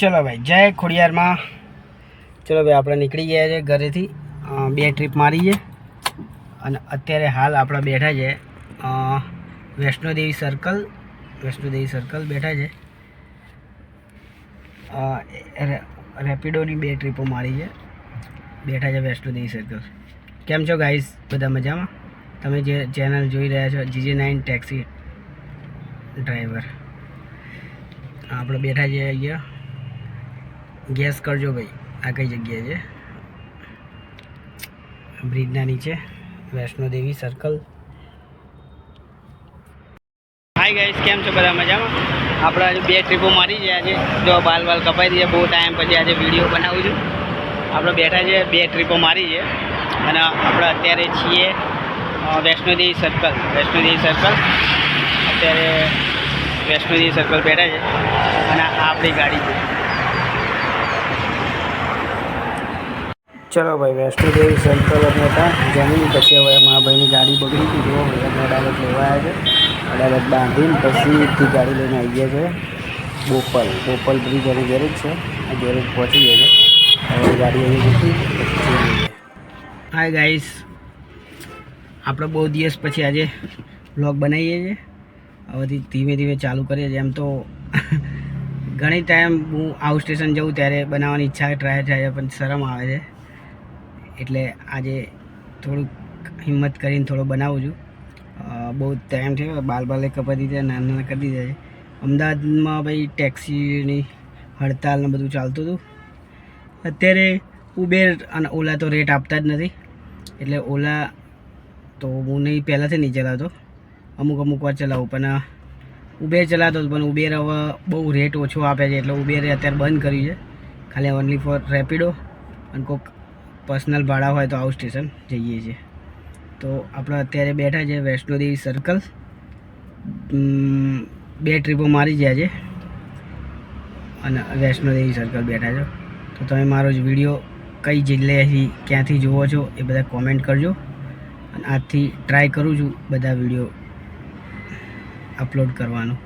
चलो भाई जय खोडियार में। चलो भाई આપણે નીકળી ગયા છે ઘરેથી બે ટ્રીપ મારી છે અને અત્યારે હાલ આપણે બેઠા છે વૈષ્ણોદેવી સર્કલ બેઠા છે। રેપિડોની બે ટ્રીપો મારી છે, બેઠા છે વૈષ્ણોદેવી સર્કલ। કેમ છો ગાઈસ, બધા મજામાં? તમે જે ચેનલ જોઈ રહ્યા છો GJ9 ટેક્સી ડ્રાઈવર, આપણે બેઠા છે અહીંયા। ગેસ કરજો ભાઈ આ કઈ જગ્યા છે? બ્રિજના નીચે વૈષ્ણોદેવી સર્કલ। હાય ગાઈસ, કેમ છો બધા મજામાં? આપણે આજે બે ટ્રીપો મારી છે આજે। જો બાલ કપાઈ દઈએ, બહુ ટાઈમ પછી આજે વિડીયો બનાવું છું। આપણે બેઠા છે, બે ટ્રીપો મારી છે અને આપણે અત્યારે છીએ વૈષ્ણોદેવી સર્કલ। અત્યારે વૈષ્ણોદેવી સર્કલ બેઠા છે અને આ આપણી ગાડી છે। ચલો ભાઈ, વૈષ્ણોદેવી સર્કલ અમે હતા જમીન પછી હવે મારા ભાઈની ગાડી બગડી હતી, જો અમે અડાલત લેવા આવ્યા છે। અડાલત બાંધીને પછી ગાડી લઈને આવી ગયા છે બોપલ બ્રિજ અને ગેરેજ છે, આ ગેરેજ પહોંચી ગયા છે। હવે ગાડી અહીં મૂકી પછી હાય ગાઈસ, આપણે બહુ દિવસ પછી આજે વ્લોગ બનાવીએ છીએ। હવેથી ધીમે ધીમે ચાલુ કરીએ છીએ। એમ તો ઘણી ટાઈમ હું આઉટ સ્ટેશન જાઉં ત્યારે બનાવવાની ઈચ્છા ટ્રાય થાય પણ શરમ આવે છે, એટલે આજે થોડુંક હિંમત કરીને થોડો બનાવું છું। બહુ ટાઈમ થયો, બાલ કપાઈ દીધા, નાના કરી દીધા છે। અમદાવાદમાં ભાઈ ટેક્સીની હડતાલ ને બધું ચાલતું હતું। અત્યારે ઉબેર અને ઓલા તો રેટ આપતા જ નથી, એટલે ઓલા તો હું પહેલાંથી નહીં ચલાવતો, અમુક વાર ચલાવું, પણ ઉબેર ચલાવતો હતો પણ ઉબેર હવે બહુ રેટ ઓછો આપે છે એટલે ઉબેરે અત્યારે બંધ કર્યું છે। ખાલી ઓનલી ફોર રેપિડો અને કોઈક પર્સનલ ભાડા હોય તો આઉટ સ્ટેશન જઈએ છીએ। તો આપણે અત્યારે બેઠા છે વૈષ્ણોદેવી સર્કલ। બે ટ્રીપો મારી છે આજે અને વૈષ્ણોદેવી સર્કલ બેઠા છો। તો તમે મારો જ વિડીયો કઈ જિલ્લાથી ક્યાંથી જુઓ છો એ બધા કોમેન્ટ કરજો, અને આજથી ટ્રાય કરું છું બધા વિડીયો અપલોડ કરવાનું।